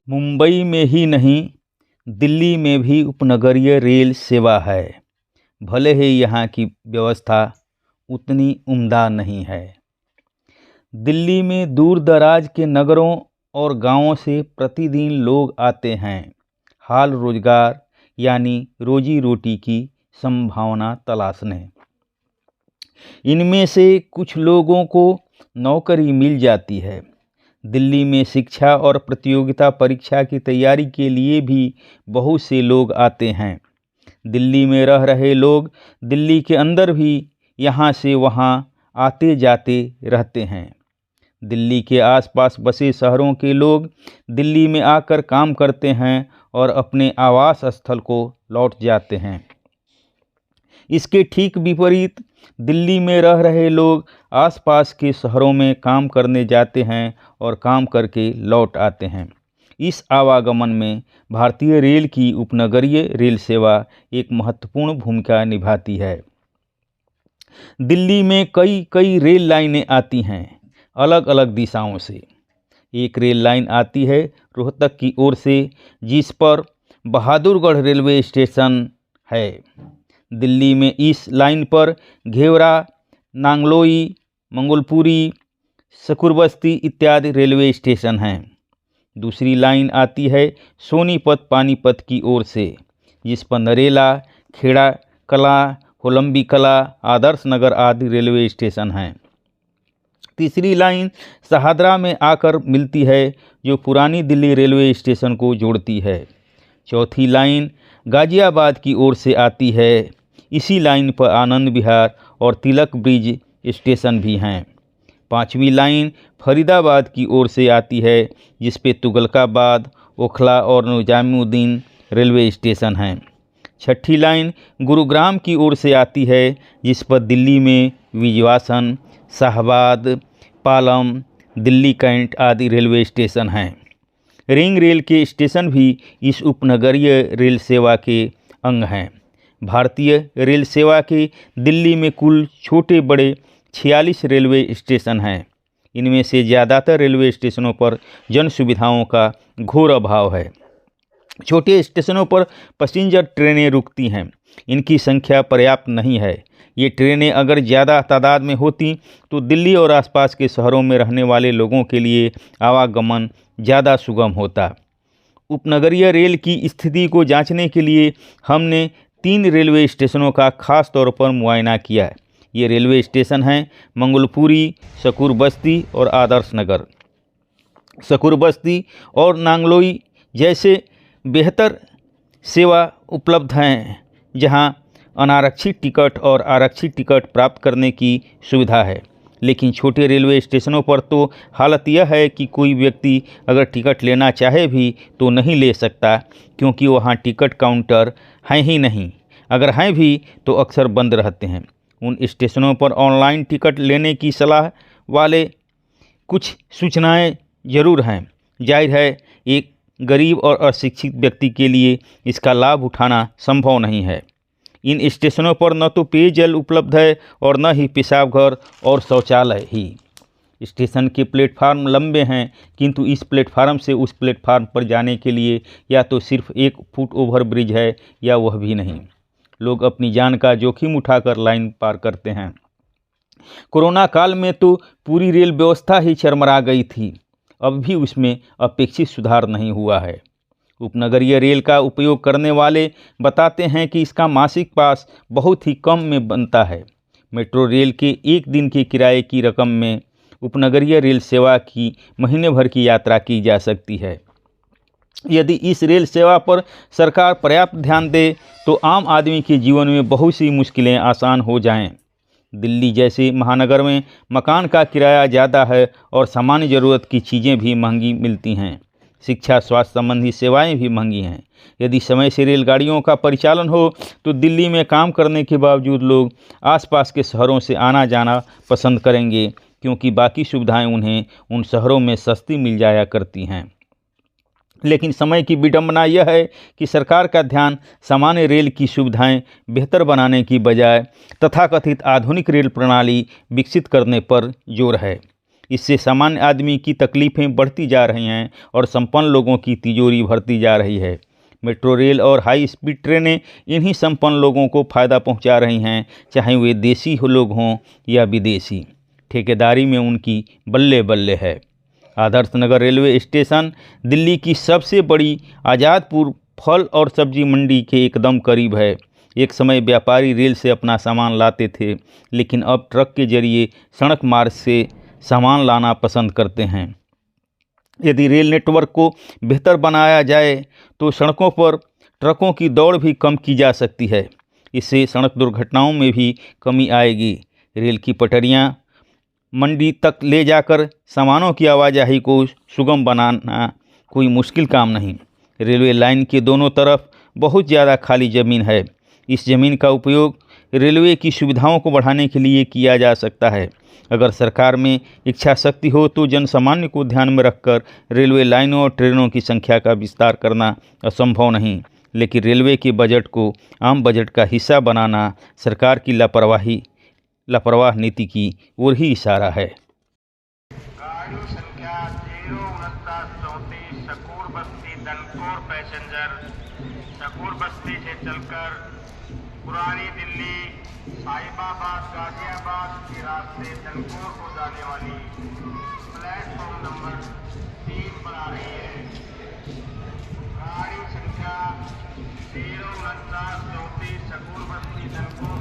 मुंबई में ही नहीं, दिल्ली में भी उपनगरीय रेल सेवा है। भले ही यहाँ की व्यवस्था उतनी उम्दा नहीं है। दिल्ली में दूर दराज के नगरों और गांवों से प्रतिदिन लोग आते हैं, हाल रोजगार यानी रोजी रोटी की संभावना तलाशने। इनमें से कुछ लोगों को नौकरी मिल जाती है। दिल्ली में शिक्षा और प्रतियोगिता परीक्षा की तैयारी के लिए भी बहुत से लोग आते हैं। दिल्ली में रह रहे लोग दिल्ली के अंदर भी यहाँ से वहाँ आते जाते रहते हैं। दिल्ली के आसपास बसे शहरों के लोग दिल्ली में आकर काम करते हैं और अपने आवास स्थल को लौट जाते हैं। इसके ठीक विपरीत दिल्ली में रह रहे लोग आसपास के शहरों में काम करने जाते हैं और काम करके लौट आते हैं। इस आवागमन में भारतीय रेल की उपनगरीय रेल सेवा एक महत्वपूर्ण भूमिका निभाती है। दिल्ली में कई रेल लाइनें आती हैं, अलग अलग दिशाओं से। एक रेल लाइन आती है रोहतक की ओर से, जिस पर बहादुरगढ़ रेलवे स्टेशन है। दिल्ली में इस लाइन पर घेवरा, नांगलोई, मंगोलपुरी, शकूरबस्ती इत्यादि रेलवे स्टेशन हैं। दूसरी लाइन आती है सोनीपत पानीपत की ओर से, जिस पर नरेला, खेड़ा कला, होलंबी कला, आदर्श नगर आदि रेलवे स्टेशन हैं। तीसरी लाइन शहादरा में आकर मिलती है, जो पुरानी दिल्ली रेलवे स्टेशन को जोड़ती है। चौथी लाइन गाजियाबाद की ओर से आती है। इसी लाइन पर आनंद विहार और तिलक ब्रिज स्टेशन भी हैं। पांचवी लाइन फरीदाबाद की ओर से आती है, जिस पे तुगलकाबाद, ओखला और निजामुद्दीन रेलवे स्टेशन हैं। छठी लाइन गुरुग्राम की ओर से आती है, जिस पर दिल्ली में विजयवासन, शाहबाद, पालम, दिल्ली कैंट आदि रेलवे स्टेशन हैं। रिंग रेल के स्टेशन भी इस उपनगरीय रेल सेवा के अंग हैं। भारतीय रेल सेवा के दिल्ली में कुल छोटे बड़े 46 रेलवे स्टेशन हैं। इनमें से ज़्यादातर रेलवे स्टेशनों पर जन सुविधाओं का घोर अभाव है। छोटे स्टेशनों पर पैसेंजर ट्रेनें रुकती हैं। इनकी संख्या पर्याप्त नहीं है। ये ट्रेनें अगर ज़्यादा तादाद में होती तो दिल्ली और आसपास के शहरों में रहने वाले लोगों के लिए आवागमन ज़्यादा सुगम होता। उपनगरीय रेल की स्थिति को जांचने के लिए हमने 3 रेलवे स्टेशनों का खास तौर पर मुआयना किया है। ये रेलवे स्टेशन हैं मंगोलपुरी, शकूरबस्ती और आदर्श नगर। शकूरबस्ती और नांगलोई जैसे बेहतर सेवा उपलब्ध हैं, जहां अनारक्षित टिकट और आरक्षित टिकट प्राप्त करने की सुविधा है। लेकिन छोटे रेलवे स्टेशनों पर तो हालत यह है कि कोई व्यक्ति अगर टिकट लेना चाहे भी तो नहीं ले सकता, क्योंकि वहाँ टिकट काउंटर हैं ही नहीं। अगर हैं भी तो अक्सर बंद रहते हैं। उन स्टेशनों पर ऑनलाइन टिकट लेने की सलाह वाले कुछ सूचनाएं जरूर हैं। जाहिर है एक गरीब और अशिक्षित व्यक्ति के लिए इसका लाभ उठाना संभव नहीं है। इन स्टेशनों पर न तो पेयजल उपलब्ध है और न ही पेशाब घर और शौचालय ही। स्टेशन के प्लेटफार्म लंबे हैं, किंतु इस प्लेटफार्म से उस प्लेटफार्म पर जाने के लिए या तो सिर्फ 1 फुट ओवर ब्रिज है या वह भी नहीं। लोग अपनी जान का जोखिम उठाकर लाइन पार करते हैं। कोरोना काल में तो पूरी रेल व्यवस्था ही चरमरा गई थी। अब भी उसमें अपेक्षित सुधार नहीं हुआ है। उपनगरीय रेल का उपयोग करने वाले बताते हैं कि इसका मासिक पास बहुत ही कम में बनता है। मेट्रो रेल के एक दिन के किराए की रकम में उपनगरीय रेल सेवा की महीने भर की यात्रा की जा सकती है। यदि इस रेल सेवा पर सरकार पर्याप्त ध्यान दे तो आम आदमी के जीवन में बहुत सी मुश्किलें आसान हो जाएं। दिल्ली जैसे महानगर में मकान का किराया ज़्यादा है और सामान्य ज़रूरत की चीज़ें भी महंगी मिलती हैं। शिक्षा स्वास्थ्य संबंधी सेवाएं भी महंगी हैं। यदि समय से रेलगाड़ियों का परिचालन हो तो दिल्ली में काम करने के बावजूद लोग आसपास के शहरों से आना जाना पसंद करेंगे, क्योंकि बाकी सुविधाएं उन्हें उन शहरों में सस्ती मिल जाया करती हैं। लेकिन समय की विडंबना यह है कि सरकार का ध्यान सामान्य रेल की सुविधाएं बेहतर बनाने की बजाय तथाकथित आधुनिक रेल प्रणाली विकसित करने पर जोर है। इससे सामान्य आदमी की तकलीफ़ें बढ़ती जा रही हैं और संपन्न लोगों की तिजोरी भरती जा रही है। मेट्रो रेल और हाई स्पीड ट्रेनें इन्हीं संपन्न लोगों को फ़ायदा पहुंचा रही हैं, चाहे वे देसी लोग हों या विदेशी। ठेकेदारी में उनकी बल्ले बल्ले है। आदर्श नगर रेलवे स्टेशन दिल्ली की सबसे बड़ी आज़ादपुर फल और सब्जी मंडी के एकदम करीब है। एक समय व्यापारी रेल से अपना सामान लाते थे, लेकिन अब ट्रक के जरिए सड़क मार्ग से सामान लाना पसंद करते हैं। यदि रेल नेटवर्क को बेहतर बनाया जाए तो सड़कों पर ट्रकों की दौड़ भी कम की जा सकती है। इससे सड़क दुर्घटनाओं में भी कमी आएगी। रेल की पटरियां मंडी तक ले जाकर सामानों की आवाजाही को सुगम बनाना कोई मुश्किल काम नहीं। रेलवे लाइन के दोनों तरफ बहुत ज़्यादा खाली ज़मीन है। इस ज़मीन का उपयोग रेलवे की सुविधाओं को बढ़ाने के लिए किया जा सकता है। अगर सरकार में इच्छा शक्ति हो तो जनसामान्य को ध्यान में रखकर रेलवे लाइनों और ट्रेनों की संख्या का विस्तार करना असंभव नहीं, लेकिन रेलवे के बजट को आम बजट का हिस्सा बनाना सरकार की लापरवाह नीति की ओर ही इशारा है। गाड़ी संख्या 04934 शकूर बस्ती धनपुर पैसेंजर शकूर बस्ती से चलकर पुरानी दिल्ली साहिबाबाद गाजियाबाद के रास्ते धनपुर को जाने वाली प्लेटफॉर्म नंबर 3 पर आ रही है। गाड़ी संख्या 04934 शकूर बस्ती धनपुर